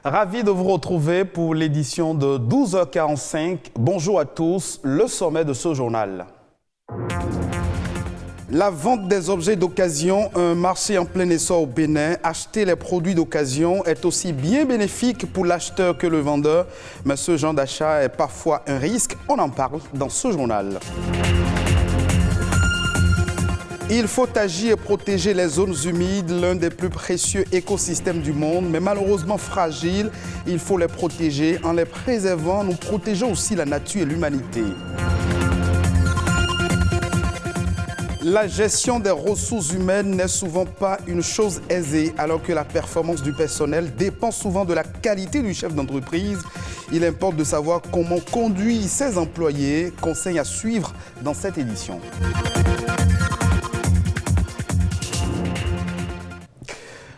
Ravi de vous retrouver pour l'édition de 12h45. Bonjour à tous, le sommet de ce journal. La vente des objets d'occasion, un marché en plein essor au Bénin. Acheter les produits d'occasion est aussi bien bénéfique pour l'acheteur que le vendeur. Mais ce genre d'achat est parfois un risque. On en parle dans ce journal. Il faut agir et protéger les zones humides, l'un des plus précieux écosystèmes du monde, mais malheureusement fragiles. Il faut les protéger. En les préservant, nous protégeons aussi la nature et l'humanité. La gestion des ressources humaines n'est souvent pas une chose aisée, alors que la performance du personnel dépend souvent de la qualité du chef d'entreprise. Il importe de savoir comment conduire ses employés. Conseil à suivre dans cette édition.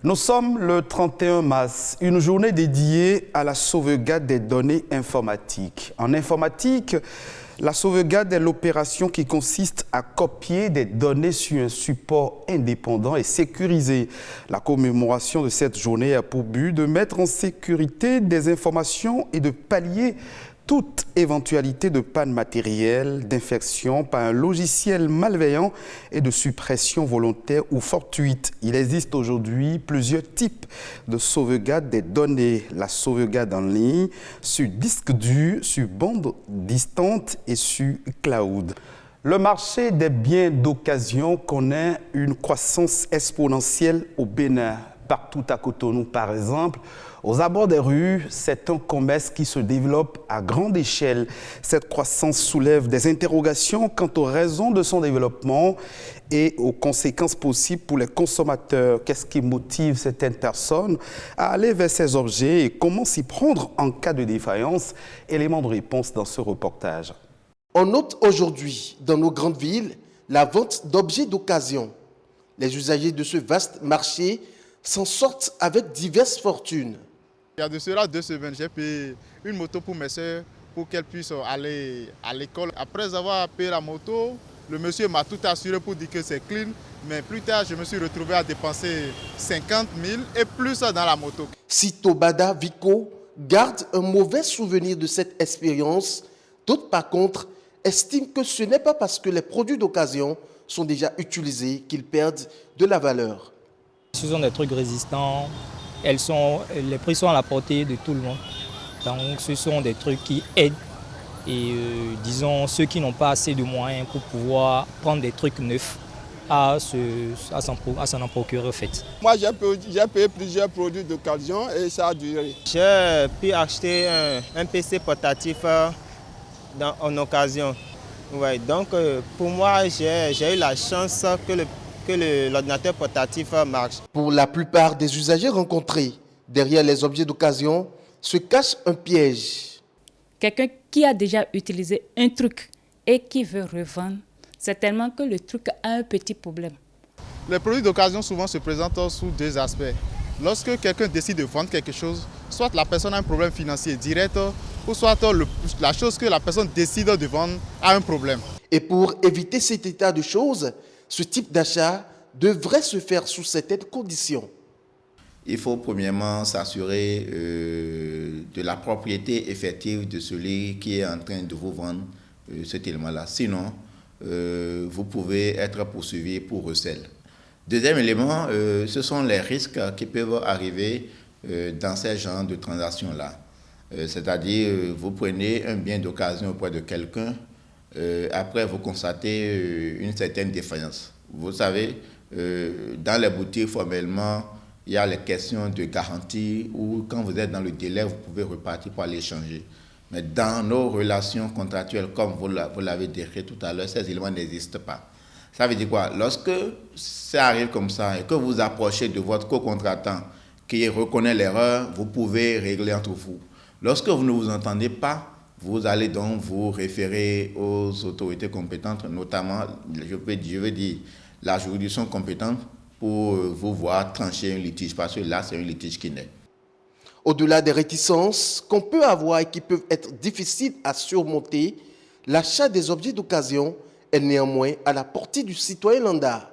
Nous sommes le 31 mars, une journée dédiée à la sauvegarde des données informatiques. En informatique, la sauvegarde est l'opération qui consiste à copier des données sur un support indépendant et sécurisé. La commémoration de cette journée a pour but de mettre en sécurité des informations et de pallier toute éventualité de panne matérielle, d'infection par un logiciel malveillant et de suppression volontaire ou fortuite. Il existe aujourd'hui plusieurs types de sauvegarde des données. La sauvegarde en ligne, sur disque dur, sur bande distante et sur cloud. Le marché des biens d'occasion connaît une croissance exponentielle au Bénin. Partout à Cotonou, par exemple, aux abords des rues, c'est un commerce qui se développe à grande échelle. Cette croissance soulève des interrogations quant aux raisons de son développement et aux conséquences possibles pour les consommateurs. Qu'est-ce qui motive certaines personnes à aller vers ces objets et comment s'y prendre en cas de défaillance? Élément de réponse dans ce reportage. On note aujourd'hui, dans nos grandes villes, la vente d'objets d'occasion. Les usagers de ce vaste marché s'en sortent avec diverses fortunes. Il y a de cela 2 semaines, j'ai payé une moto pour mes soeurs pour qu'elles puissent aller à l'école. Après avoir payé la moto, le monsieur m'a tout assuré pour dire que c'est clean. Mais plus tard, je me suis retrouvé à dépenser 50 000 et plus dans la moto. Sito Bada Vico garde un mauvais souvenir de cette expérience. D'autres, par contre, estiment que ce n'est pas parce que les produits d'occasion sont déjà utilisés qu'ils perdent de la valeur. Ce sont des trucs résistants, les prix sont à la portée de tout le monde. Donc ce sont des trucs qui aident et disons ceux qui n'ont pas assez de moyens pour pouvoir prendre des trucs neufs à s'en en procurer en fait. Moi j'ai payé plusieurs produits d'occasion et ça a duré. J'ai pu acheter un PC portatif en occasion. Ouais, donc pour moi j'ai eu la chance que l'ordinateur portatif marche. Pour la plupart des usagers rencontrés, derrière les objets d'occasion se cache un piège. Quelqu'un qui a déjà utilisé un truc et qui veut revendre, c'est tellement que le truc a un petit problème. Les produits d'occasion souvent se présentent sous 2 aspects. Lorsque quelqu'un décide de vendre quelque chose, soit la personne a un problème financier direct, ou soit la chose que la personne décide de vendre a un problème. Et pour éviter cet état de choses, ce type d'achat devrait se faire sous certaines conditions. Il faut premièrement s'assurer de la propriété effective de celui qui est en train de vous vendre cet élément-là. Sinon, vous pouvez être poursuivi pour recel. Deuxième élément, ce sont les risques qui peuvent arriver dans ces genres de transactions-là. C'est-à-dire, vous prenez un bien d'occasion auprès de quelqu'un, après vous constatez une certaine défaillance. Vous savez, dans les boutiques, formellement, il y a les questions de garantie où quand vous êtes dans le délai, vous pouvez repartir pour aller changer. Mais dans nos relations contractuelles, comme vous l'avez décrit tout à l'heure, ces éléments n'existent pas. Ça veut dire quoi? Lorsque ça arrive comme ça et que vous approchez de votre co-contractant qui reconnaît l'erreur, vous pouvez régler entre vous. Lorsque vous ne vous entendez pas, vous allez donc vous référer aux autorités compétentes, notamment, je veux dire, la juridiction compétente pour vous voir trancher un litige, parce que là, c'est un litige qui naît. Au-delà des réticences qu'on peut avoir et qui peuvent être difficiles à surmonter, l'achat des objets d'occasion est néanmoins à la portée du citoyen lambda.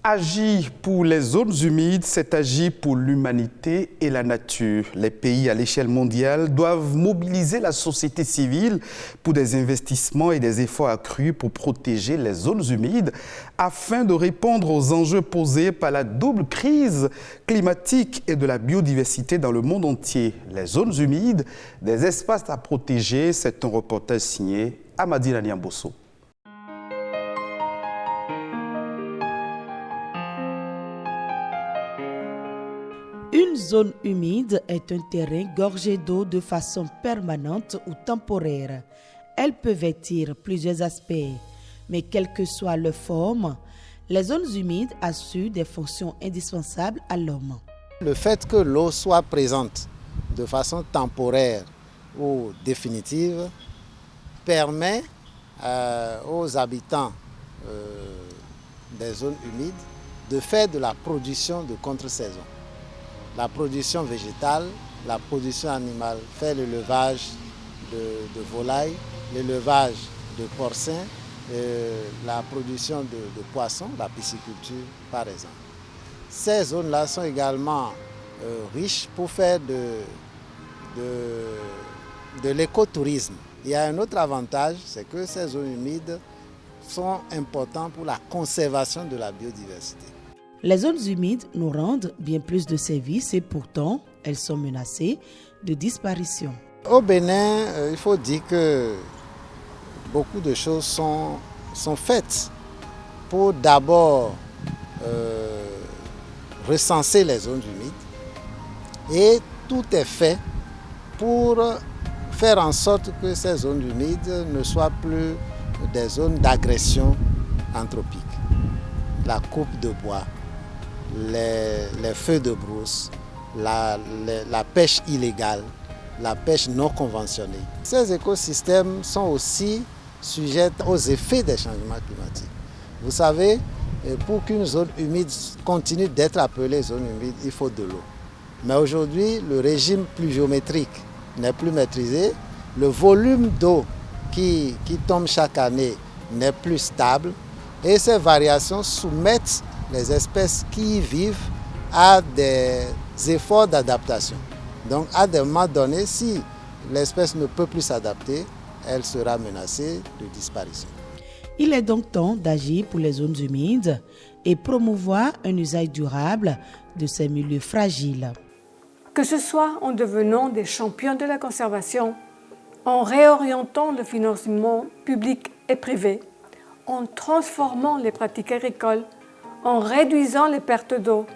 Agir pour les zones humides, c'est agir pour l'humanité et la nature. Les pays à l'échelle mondiale doivent mobiliser la société civile pour des investissements et des efforts accrus pour protéger les zones humides afin de répondre aux enjeux posés par la double crise climatique et de la biodiversité dans le monde entier. Les zones humides, des espaces à protéger, c'est un reportage signé Amadina Niambosso. Une zone humide est un terrain gorgé d'eau de façon permanente ou temporaire. Elle peut vêtir plusieurs aspects, mais quelle que soit leur forme, les zones humides assurent des fonctions indispensables à l'homme. Le fait que l'eau soit présente de façon temporaire ou définitive permet aux habitants des zones humides de faire de la production de contre-saison. La production végétale, la production animale, fait l'élevage de volailles, l'élevage de porcins, la production de poissons, la pisciculture par exemple. Ces zones-là sont également riches pour faire de l'écotourisme. Il y a un autre avantage, c'est que ces zones humides sont importantes pour la conservation de la biodiversité. Les zones humides nous rendent bien plus de services et pourtant, elles sont menacées de disparition. Au Bénin, il faut dire que beaucoup de choses sont faites pour d'abord recenser les zones humides et tout est fait pour faire en sorte que ces zones humides ne soient plus des zones d'agression anthropique. La coupe de bois, les feux de brousse, la pêche illégale, la pêche non conventionnée. Ces écosystèmes sont aussi sujets aux effets des changements climatiques. Vous savez, pour qu'une zone humide continue d'être appelée zone humide, il faut de l'eau. Mais aujourd'hui, le régime pluviométrique n'est plus maîtrisé, le volume d'eau qui tombe chaque année n'est plus stable et ces variations soumettent les espèces qui y vivent à des efforts d'adaptation. Donc à des moments donnés, si l'espèce ne peut plus s'adapter, elle sera menacée de disparition. Il est donc temps d'agir pour les zones humides et promouvoir un usage durable de ces milieux fragiles. Que ce soit en devenant des champions de la conservation, en réorientant le financement public et privé, en transformant les pratiques agricoles, en réduisant les pertes d'eau,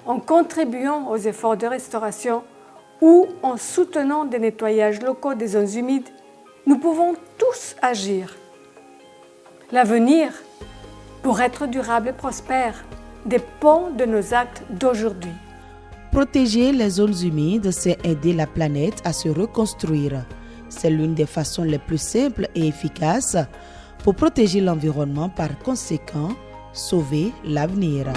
en contribuant aux efforts de restauration ou en soutenant des nettoyages locaux des zones humides, nous pouvons tous agir. L'avenir, pour être durable et prospère, dépend de nos actes d'aujourd'hui. Protéger les zones humides, c'est aider la planète à se reconstruire. C'est l'une des façons les plus simples et efficaces pour protéger l'environnement, par conséquent, sauver l'avenir.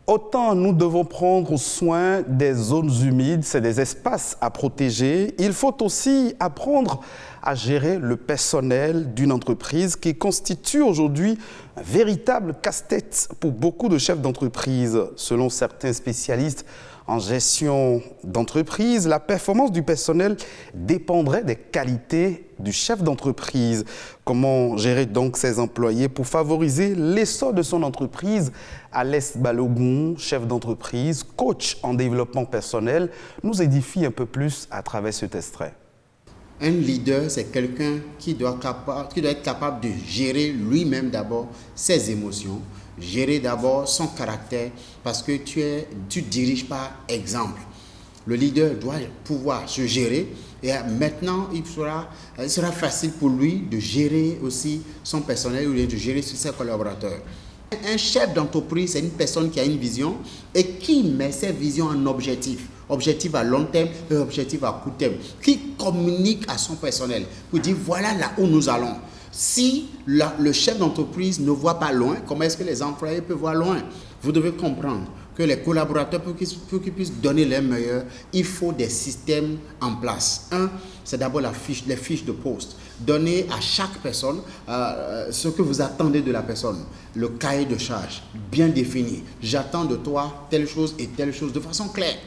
Autant nous devons prendre soin des zones humides, c'est des espaces à protéger. Il faut aussi apprendre à gérer le personnel d'une entreprise qui constitue aujourd'hui un véritable casse-tête pour beaucoup de chefs d'entreprise. Selon certains spécialistes en gestion d'entreprise, la performance du personnel dépendrait des qualités du chef d'entreprise. Comment gérer donc ses employés pour favoriser l'essor de son entreprise? Alès Balogun, chef d'entreprise, coach en développement personnel, nous édifie un peu plus à travers cet extrait. Un leader, c'est quelqu'un qui doit être capable de gérer lui-même d'abord ses émotions, gérer d'abord son caractère, parce que tu diriges par exemple. Le leader doit pouvoir se gérer et maintenant il sera facile pour lui de gérer aussi son personnel ou de gérer ses collaborateurs. Un chef d'entreprise, c'est une personne qui a une vision et qui met ses visions en objectif. Objectif à long terme et objectif à court terme. Qui communique à son personnel pour dire voilà là où nous allons. Si le chef d'entreprise ne voit pas loin, comment est-ce que les employés peuvent voir loin? Vous devez comprendre que les collaborateurs, pour qu'ils puissent donner leur meilleur, il faut des systèmes en place. Un, c'est d'abord les fiches de poste. Donnez à chaque personne ce que vous attendez de la personne. Le cahier de charge bien défini. J'attends de toi telle chose et telle chose de façon claire.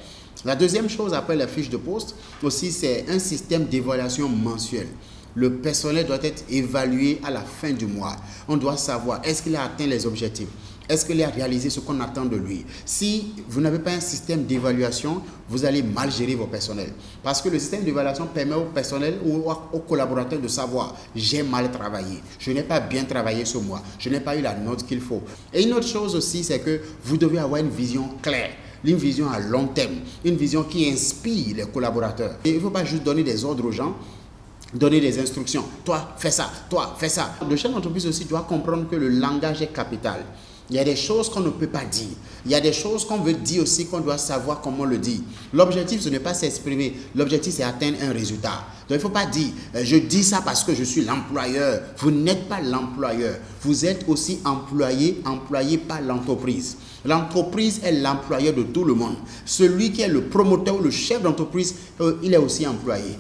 La deuxième chose après la fiche de poste aussi, c'est un système d'évaluation mensuelle. Le personnel doit être évalué à la fin du mois. On doit savoir est-ce qu'il a atteint les objectifs. Est-ce qu'il a réalisé ce qu'on attend de lui? Si vous n'avez pas un système d'évaluation, vous allez mal gérer vos personnels. Parce que le système d'évaluation permet au personnel ou aux collaborateurs de savoir j'ai mal travaillé, je n'ai pas bien travaillé ce mois, je n'ai pas eu la note qu'il faut. Et une autre chose aussi, c'est que vous devez avoir une vision claire. Une vision à long terme, une vision qui inspire les collaborateurs. Et il ne faut pas juste donner des ordres aux gens, donner des instructions. Toi, fais ça, toi, fais ça. Le chef d'entreprise aussi doit comprendre que le langage est capital. Il y a des choses qu'on ne peut pas dire. Il y a des choses qu'on veut dire aussi qu'on doit savoir comment le dire. L'objectif, ce n'est pas s'exprimer. L'objectif, c'est atteindre un résultat. Donc, il ne faut pas dire je dis ça parce que je suis l'employeur. Vous n'êtes pas l'employeur. Vous êtes aussi employé par l'entreprise. L'entreprise est l'employeur de tout le monde. Celui qui est le promoteur ou le chef d'entreprise, il est aussi employé.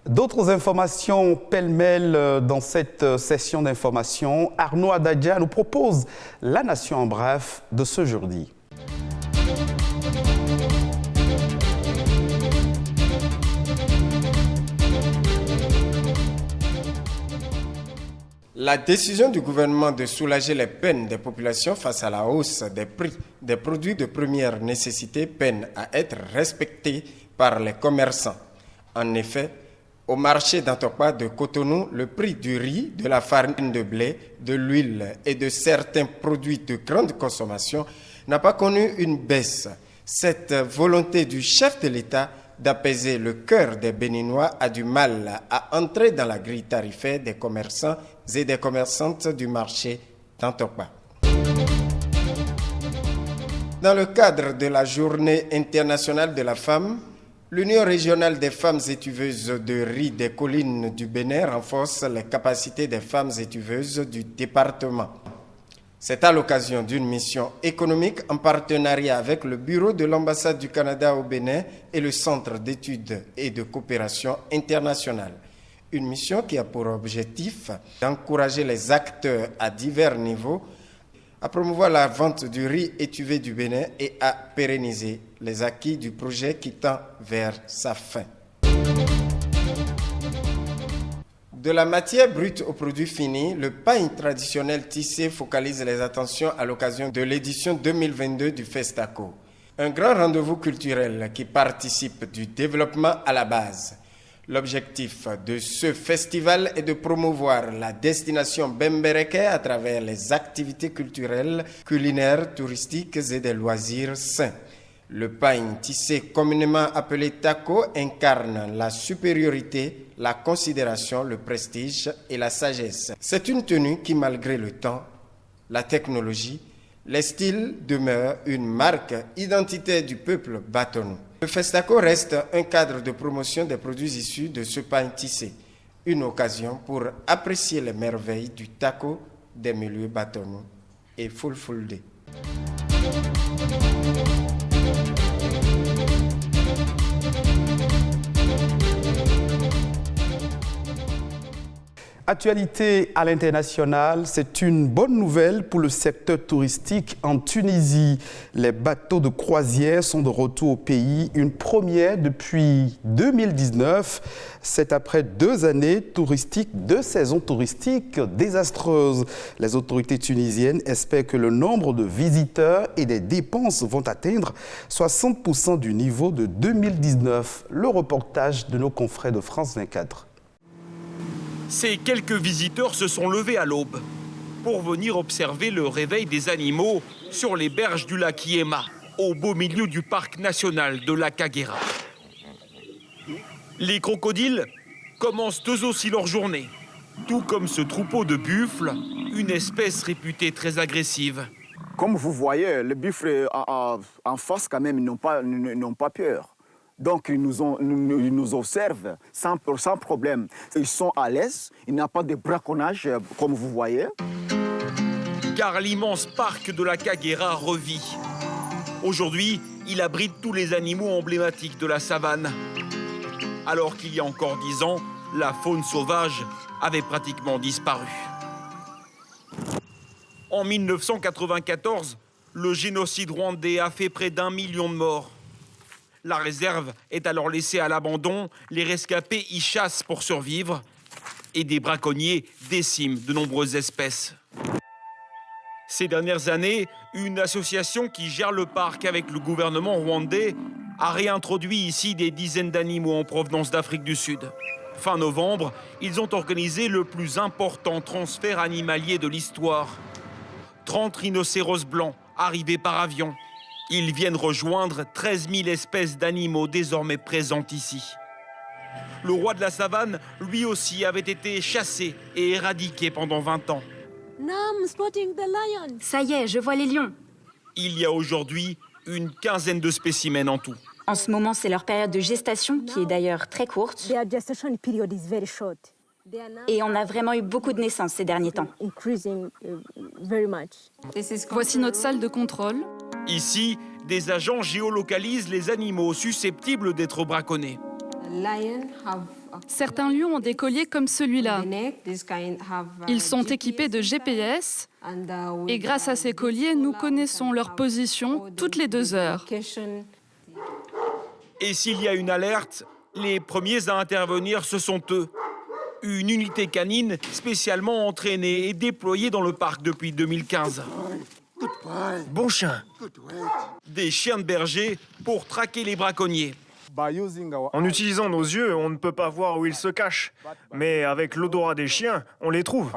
D'autres informations pêle-mêle dans cette session d'information. Arnaud Adadja nous propose la Nation en bref de ce jeudi. La décision du gouvernement de soulager les peines des populations face à la hausse des prix des produits de première nécessité peine à être respectée par les commerçants. En effet, au marché d'Antokpa de Cotonou, le prix du riz, de la farine de blé, de l'huile et de certains produits de grande consommation n'a pas connu une baisse. Cette volonté du chef de l'État d'apaiser le cœur des Béninois a du mal à entrer dans la grille tarifaire des commerçants et des commerçantes du marché d'Antokpa. Dans le cadre de la Journée internationale de la femme, l'Union régionale des femmes étuveuses de riz des collines du Bénin renforce les capacités des femmes étuveuses du département. C'est à l'occasion d'une mission économique en partenariat avec le bureau de l'ambassade du Canada au Bénin et le Centre d'études et de coopération internationale. Une mission qui a pour objectif d'encourager les acteurs à divers niveaux à promouvoir la vente du riz étuvé du Bénin et à pérenniser les acquis du projet qui tend vers sa fin. De la matière brute au produit fini, le pain traditionnel tissé focalise les attentions à l'occasion de l'édition 2022 du Festaco. Un grand rendez-vous culturel qui participe du développement à la base. L'objectif de ce festival est de promouvoir la destination Bembereke à travers les activités culturelles, culinaires, touristiques et des loisirs sains. Le pain tissé communément appelé taco incarne la supériorité, la considération, le prestige et la sagesse. C'est une tenue qui, malgré le temps, la technologie, les styles demeurent une marque identitaire du peuple bâtonnou. Le Festaco reste un cadre de promotion des produits issus de ce pain tissé, une occasion pour apprécier les merveilles du taco des milieux bâtonnous et Fulfulde. Actualité à l'international, c'est une bonne nouvelle pour le secteur touristique en Tunisie. Les bateaux de croisière sont de retour au pays, une première depuis 2019. C'est après 2 années touristiques, 2 saisons touristiques désastreuses. Les autorités tunisiennes espèrent que le nombre de visiteurs et des dépenses vont atteindre 60% du niveau de 2019. Le reportage de nos confrères de France 24. Ces quelques visiteurs se sont levés à l'aube pour venir observer le réveil des animaux sur les berges du lac Yéma, au beau milieu du parc national de la Kagera. Les crocodiles commencent eux aussi leur journée, tout comme ce troupeau de buffles, une espèce réputée très agressive. Comme vous voyez, les buffles en face quand même n'ont pas peur. Donc, ils nous observent sans problème. Ils sont à l'aise, il n'y a pas de braconnage, comme vous voyez. Car l'immense parc de la Kagera revit. Aujourd'hui, il abrite tous les animaux emblématiques de la savane. Alors qu'il y a encore 10 ans, la faune sauvage avait pratiquement disparu. En 1994, le génocide rwandais a fait près d'1 million de morts. La réserve est alors laissée à l'abandon, les rescapés y chassent pour survivre et des braconniers déciment de nombreuses espèces. Ces dernières années, une association qui gère le parc avec le gouvernement rwandais a réintroduit ici des dizaines d'animaux en provenance d'Afrique du Sud. Fin novembre, ils ont organisé le plus important transfert animalier de l'histoire. 30 rhinocéros blancs arrivés par avion. Ils viennent rejoindre 13 000 espèces d'animaux désormais présentes ici. Le roi de la savane, lui aussi, avait été chassé et éradiqué pendant 20 ans. Ça y est, je vois les lions. Il y a aujourd'hui une quinzaine de spécimens en tout. En ce moment, c'est leur période de gestation, qui est d'ailleurs très courte. Et on a vraiment eu beaucoup de naissances ces derniers temps. Voici notre salle de contrôle. Ici, des agents géolocalisent les animaux susceptibles d'être braconnés. Certains lions ont des colliers comme celui-là. Ils sont équipés de GPS et grâce à ces colliers, nous connaissons leur position toutes les 2 heures. Et s'il y a une alerte, les premiers à intervenir, ce sont eux. Une unité canine spécialement entraînée et déployée dans le parc depuis 2015. Bon chien. Des chiens de berger pour traquer les braconniers. En utilisant nos yeux, on ne peut pas voir où ils se cachent. Mais avec l'odorat des chiens, on les trouve.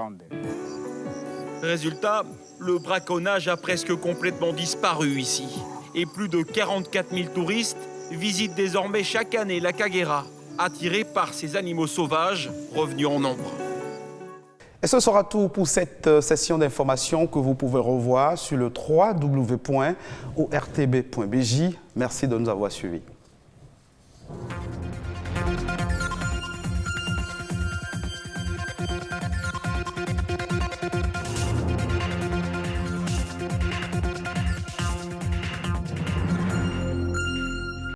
Résultat, le braconnage a presque complètement disparu ici. Et plus de 44 000 touristes visitent désormais chaque année la Kagera, attirés par ces animaux sauvages revenus en nombre. Et ce sera tout pour cette session d'information que vous pouvez revoir sur le www.ortb.bj. Merci de nous avoir suivis.